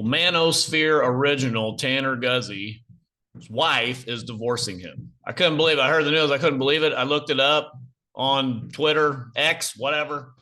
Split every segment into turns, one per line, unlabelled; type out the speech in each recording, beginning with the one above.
Well, Manosphere original Tanner Guzy, his wife is divorcing him. I couldn't believe it. I heard the news. I couldn't believe it. I looked it up on Twitter, X, whatever.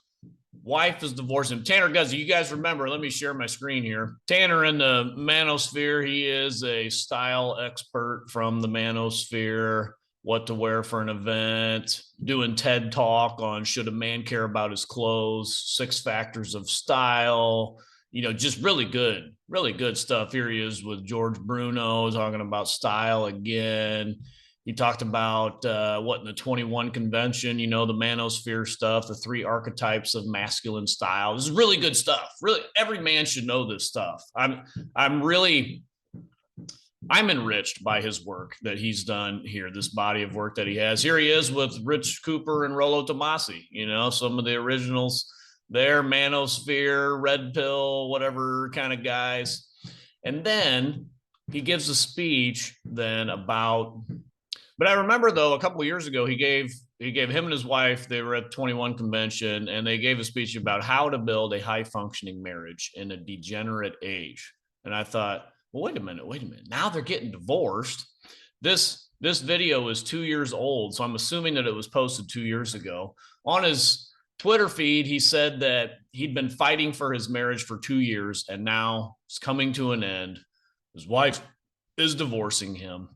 Wife is divorcing him. Tanner Guzy, you guys remember, let me share my screen here. Tanner in the Manosphere, he is a style expert from the Manosphere, what to wear for an event, doing TED Talk on should a man care about his clothes, 6 factors of style, just really good stuff. Here he is with George Bruno talking about style again. He talked about what in the 21 convention, the Manosphere stuff, the 3 archetypes of masculine style. This is really good stuff. Really, every man should know this stuff. I'm enriched by his work that he's done here, this body of work that he has. Here he is with Rich Cooper and Rollo Tomasi, some of the originals there, Manosphere, Red Pill, whatever kind of guys. And then he gives a speech then about, but I remember though, a couple of years ago, he gave him and his wife, they were at the 21 convention, and they gave a speech about how to build a high functioning marriage in a degenerate age. And I thought, well, wait a minute. Now they're getting divorced. This video is 2 years old, so I'm assuming that it was posted 2 years ago. On his Twitter feed, he said that he'd been fighting for his marriage for 2 years, and now it's coming to an end. His wife is divorcing him.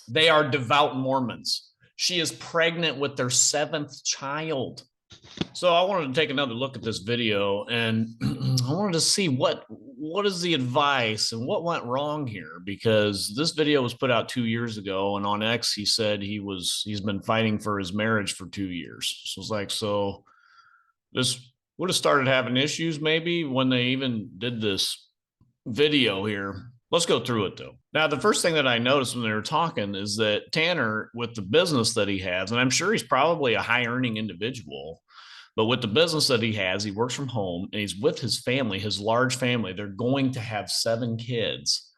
They are devout Mormons. She is pregnant with their 7th child. So I wanted to take another look at this video, and I wanted to see what is the advice and what went wrong here, because this video was put out 2 years ago, and on X he said he's been fighting for his marriage for 2 years. So it's like, so this would have started having issues maybe when they even did this video here. Let's go through it though. Now, the first thing that I noticed when they were talking is that Tanner, with the business that he has, and I'm sure he's probably a high earning individual, but with the business that he has, he works from home and he's with his family, his large family. They're going to have 7 kids.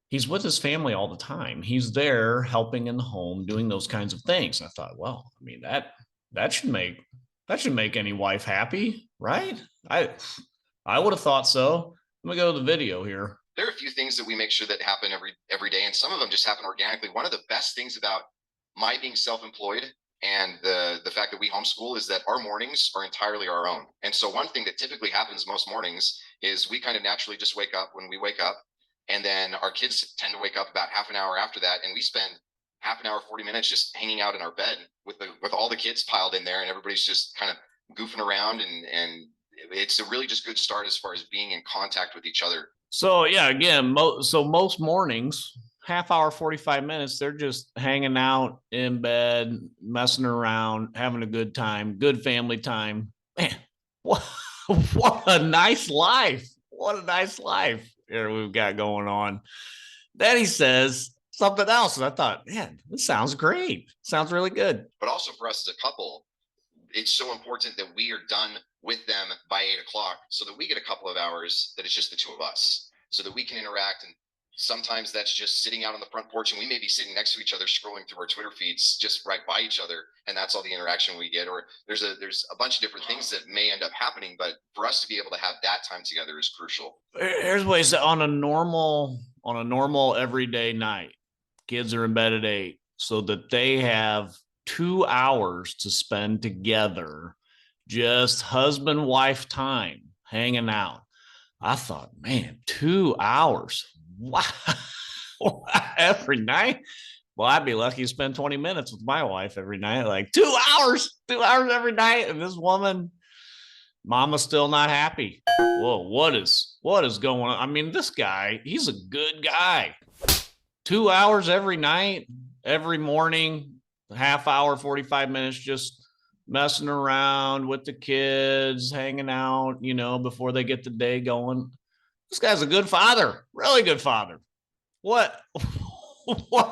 He's with his family all the time. He's there helping in the home, doing those kinds of things. And I thought, well, I mean, that should make any wife happy, right? I would have thought so. Let me go to the video here.
There are a few things that we make sure that happen every day, and some of them just happen organically. One of the best things about my being self-employed and the fact that we homeschool is that our mornings are entirely our own. And so one thing that typically happens most mornings is we kind of naturally just wake up when we wake up, and then our kids tend to wake up about half an hour after that, and we spend half an hour, 40 minutes just hanging out in our bed with all the kids piled in there, and everybody's just kind of goofing around, and it's a really just good start as far as being in contact with each other.
So yeah, again, most mornings, half hour, 45 minutes, they're just hanging out in bed, messing around, having a good time, good family time. Man, what a nice life. What a nice life here we've got going on. Then he says something else, and I thought, man, this sounds great. Sounds really good.
But also for us as a couple, it's so important that we are done with them by 8 o'clock so that we get a couple of hours that it's just the two of us, so that we can interact. And sometimes that's just sitting out on the front porch, and we may be sitting next to each other scrolling through our Twitter feeds just right by each other, and that's all the interaction we get. Or there's a bunch of different things that may end up happening, but for us to be able to have that time together is crucial.
Here's what he said: on a normal everyday night, kids are in bed at 8, so that they have 2 hours to spend together, just husband wife time, hanging out. I thought, man, 2 hours. Wow. Every night. Well, I'd be lucky to spend 20 minutes with my wife every night. Like 2 hours every night. And this woman, mama's still not happy. Whoa, what is going on? I mean, this guy, he's a good guy. 2 hours every night, every morning, half hour, 45 minutes, just messing around with the kids, hanging out, before they get the day going. This guy's a good father, really good father. What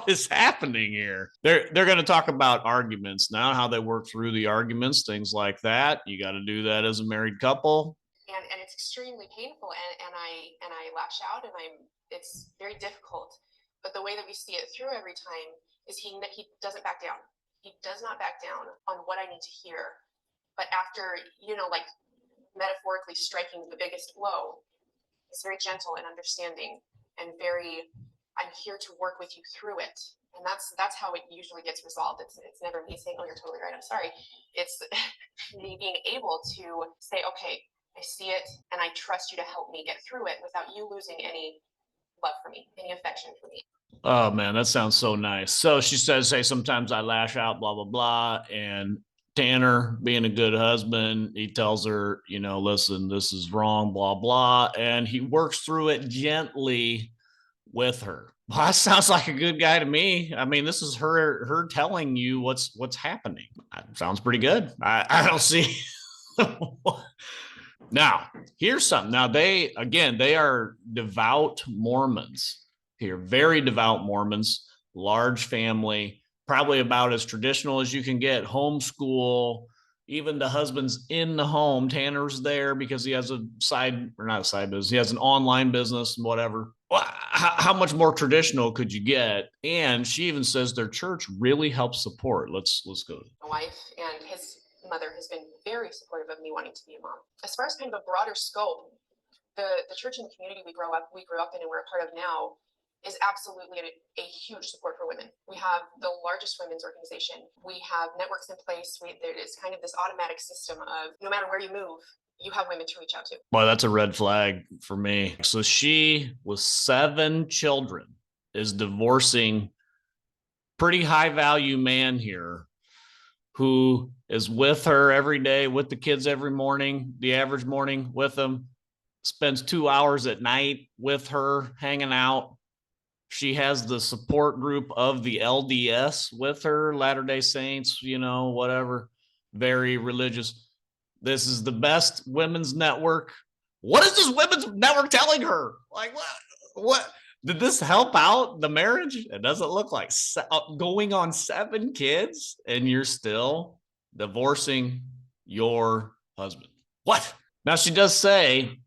is happening here? They're going to talk about arguments now, how they work through the arguments, things like that. You got to do that as a married couple.
And it's extremely painful, and I lash out, and it's very difficult. But the way that we see it through every time is he doesn't back down. He does not back down on what I need to hear. But after, like metaphorically striking the biggest blow, He's very gentle and understanding and very, I'm here to work with you through it. And that's how it usually gets resolved. It's never me saying, oh, you're totally right, I'm sorry. It's me being able to say, okay, I see it and I trust you to help me get through it without you losing any love for me, any affection for me.
Oh man, that sounds so nice. So she says, hey, sometimes I lash out, blah, blah, blah. And Tanner, being a good husband, he tells her, you know, listen, this is wrong, blah, blah. And he works through it gently with her. Well, that sounds like a good guy to me. I mean, this is her telling you what's happening. That sounds pretty good. I don't see. Now, here's something. Now, they are devout Mormons here, very devout Mormons, large family, probably about as traditional as you can get, homeschool. Even the husband's in the home. Tanner's there because he has a side, or not a side business, he has an online business and whatever. Well, how much more traditional could you get? And she even says their church really helps support. Let's go.
My wife and his mother has been very supportive of me wanting to be a mom. As far as kind of a broader scope, the church and the community we grew up in and we're a part of now is absolutely a huge support for women. We have the largest women's organization. We have networks in place. There is kind of this automatic system of no matter where you move, you have women to reach out to.
Boy, that's a red flag for me. So she, with 7 children, is divorcing pretty high value man here who is with her every day, with the kids every morning, the average morning with them, spends 2 hours at night with her hanging out. She has the support group of the LDS with her, Latter-day Saints, you know, whatever, very religious. This is the best women's network. What is this women's network telling her? Like, what? Did this help out the marriage? It doesn't look like going on 7 kids and you're still divorcing your husband. What? Now, she does say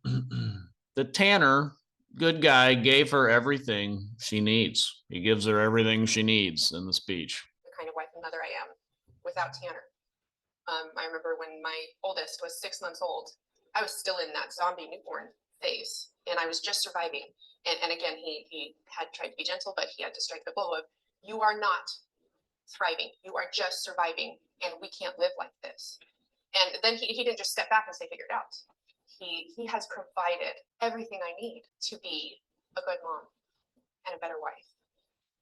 that Tanner, good guy, gave her everything she needs. He gives her everything she needs in the speech.
The kind of wife and mother I am without Tanner. I remember when my oldest was 6 months old, I was still in that zombie newborn phase and I was just surviving. And again, he had tried to be gentle, but he had to strike the blow of, you are not thriving. You are just surviving and we can't live like this. And then he didn't just step back and say, figure it out. He has provided everything I need to be a good mom and a better wife.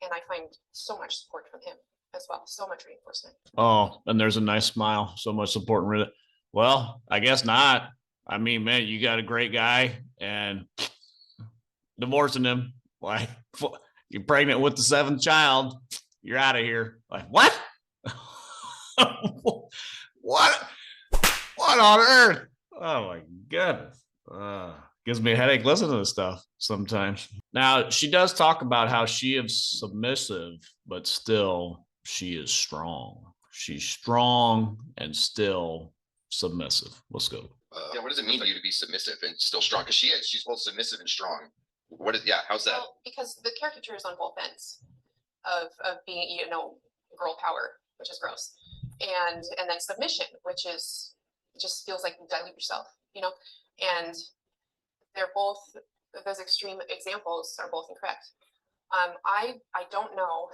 And I find so much support from him as well. So much reinforcement.
Oh, and there's a nice smile. So much support. Well, I guess not. I mean, man, you got a great guy and divorcing him. Like, you're pregnant with the 7th child. You're out of here. Like, what? What on earth? Oh my goodness. Gives me a headache listening to this stuff sometimes. Now, she does talk about how she is submissive, but still she is strong. She's strong and still submissive. Let's go.
Yeah, what does it mean to you to be submissive and still strong? Because she is. She's both submissive and strong. How's that?
Well, because the caricature is on both ends of being, you know, girl power, which is gross, and then submission, which is just feels like you dilute yourself, you know, and they're both, those extreme examples are both incorrect. I don't know,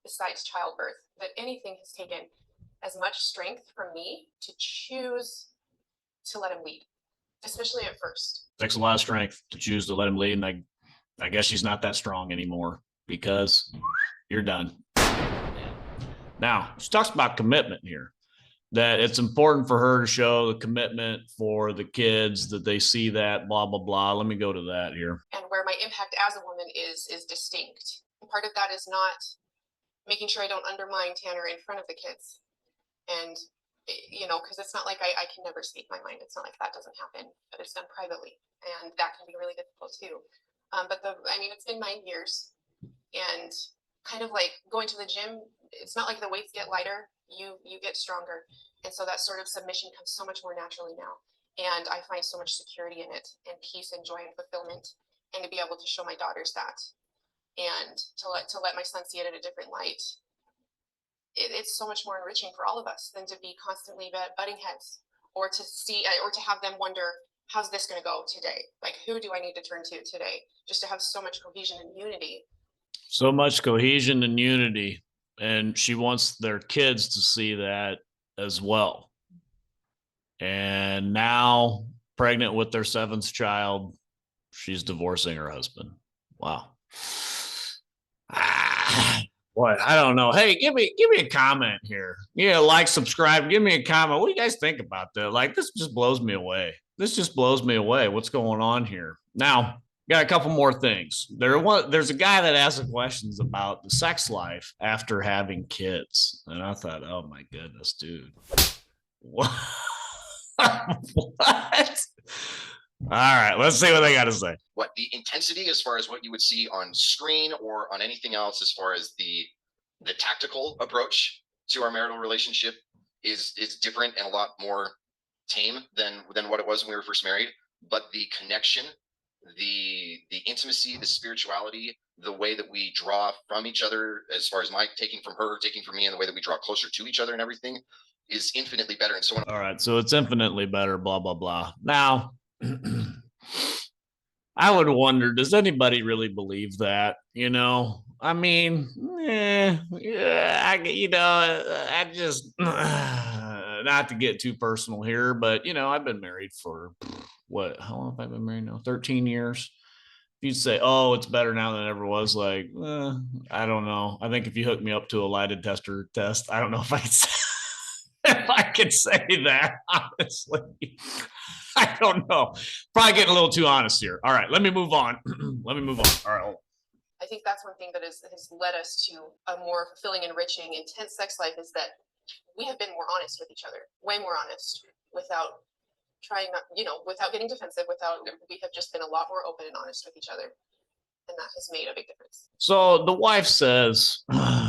besides childbirth, that anything has taken as much strength from me to choose to let him lead, especially at first.
It takes a lot of strength to choose to let him lead. And I guess she's not that strong anymore because you're done. Now, she talks about commitment here, that it's important for her to show the commitment for the kids, that they see that, blah, blah, blah. Let me go to that here.
And where my impact as a woman is distinct. And part of that is not making sure I don't undermine Tanner in front of the kids. And, you know, because it's not like I can never speak my mind. It's not like that doesn't happen, but it's done privately. And that can be really difficult too. It's been 9 years and kind of like going to the gym. It's not like the weights get lighter, you get stronger. And so that sort of submission comes so much more naturally now. And I find so much security in it and peace and joy and fulfillment. And to be able to show my daughters that and to let my son see it in a different light. It's so much more enriching for all of us than to be constantly butting heads or to see or to have them wonder, how's this going to go today? Like, who do I need to turn to today? Just to have so much cohesion and unity.
So much cohesion and unity. And she wants their kids to see that as well. And now, pregnant with their 7th child, she's divorcing her husband. Wow. What? I don't know. Hey, give me a comment here. Yeah, like, subscribe, give me a comment. What do you guys think about that? Like, this just blows me away. This just blows me away. What's going on here? Now, got a couple more things. There's a guy that asked questions about the sex life after having kids. And I thought, oh my goodness, dude. What? What? All right, let's see what they got to say.
What the intensity, as far as what you would see on screen or on anything else, as far as the tactical approach to our marital relationship is different and a lot more tame than what it was when we were first married. But the connection, the intimacy, the spirituality, the way that we draw from each other, as far as my taking from her, taking from me, and the way that we draw closer to each other and everything is infinitely better. And so
all right, so it's infinitely better, blah blah blah. Now I would wonder, does anybody really believe that? You know, I mean, I just not to get too personal here, but I've been married for what? How long have I been married now? 13 years. If you'd say, oh, it's better now than it ever was, like, I don't know. I think if you hook me up to a lie detector test, I don't know if I could say, if I could say that, honestly. I don't know. Probably getting a little too honest here. All right, let me move on. Let me move on. All right.
I think that's one thing that has led us to a more fulfilling, enriching, intense sex life is that we have been more honest with each other, way more honest, without trying not, without getting defensive, we have just been a lot more open and honest with each other. And that has made a big difference.
So the wife says,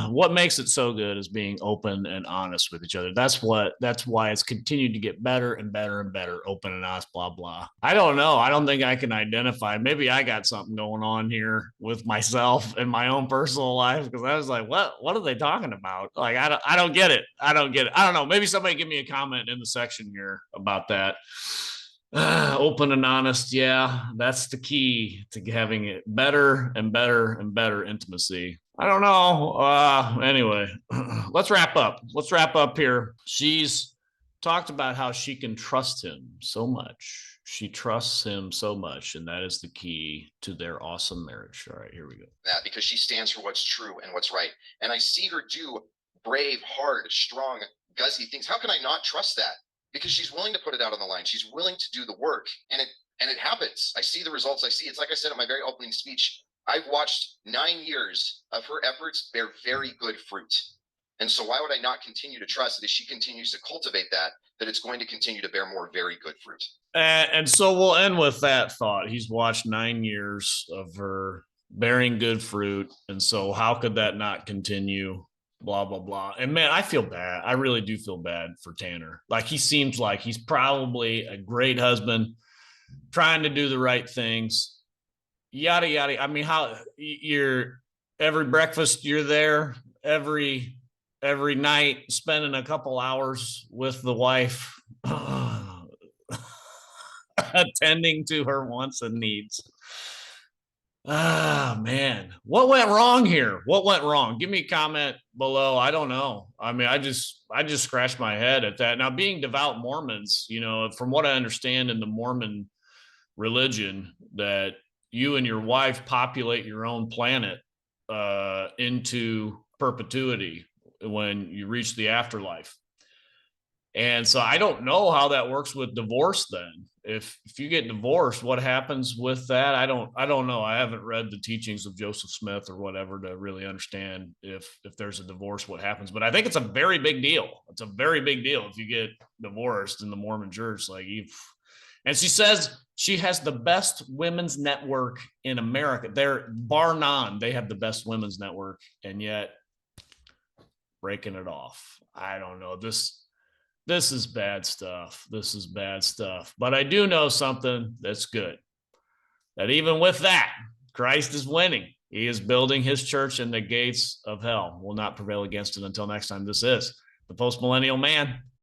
what makes it so good is being open and honest with each other. That's why it's continued to get better and better and better, open and honest, blah, blah. I don't know. I don't think I can identify. Maybe I got something going on here with myself and my own personal life, because I was like, what are they talking about? Like, I don't get it. I don't know. Maybe somebody give me a comment in the section here about that. Open and honest. Yeah, that's the key to having it better and better and better intimacy. I don't know. Anyway, let's wrap up. Let's wrap up here. She's talked about how she can trust him so much. She trusts him so much, and that is the key to their awesome marriage. All right, here we go.
That because she stands for what's true and what's right. And I see her do brave, hard, strong, Guzy things. How can I not trust that? Because she's willing to put it out on the line. She's willing to do the work, and it happens. I see the results. It's like I said in my very opening speech, I've watched 9 years of her efforts bear very good fruit. And so why would I not continue to trust that if she continues to cultivate that it's going to continue to bear more very good fruit?
And so we'll end with that thought. He's watched 9 years of her bearing good fruit. And so how could that not continue? Blah, blah, blah. And man, I feel bad. I really do feel bad for Tanner. Like, he seems like he's probably a great husband, trying to do the right things, yada, yada. I mean, how you're every breakfast, you're there every night, spending a couple hours with the wife, attending to her wants and needs. Ah, man, what went wrong here? What went wrong? Give me a comment below. I don't know. I mean, I just scratched my head at that. Now, being devout Mormons, from what I understand in the Mormon religion, that you and your wife populate your own planet into perpetuity when you reach the afterlife. And so I don't know how that works with divorce then. If you get divorced, what happens with that? I don't know. I haven't read the teachings of Joseph Smith or whatever to really understand if there's a divorce, what happens. But I think it's a very big deal. It's a very big deal if you get divorced in the Mormon church. And she says she has the best women's network in America. They're bar none. They have the best women's network, and yet breaking it off. I don't know. This is bad stuff. This is bad stuff. But I do know something that's good. That even with that, Christ is winning. He is building his church, and the gates of hell will not prevail against it. Until next time, this is the Post Millennial Man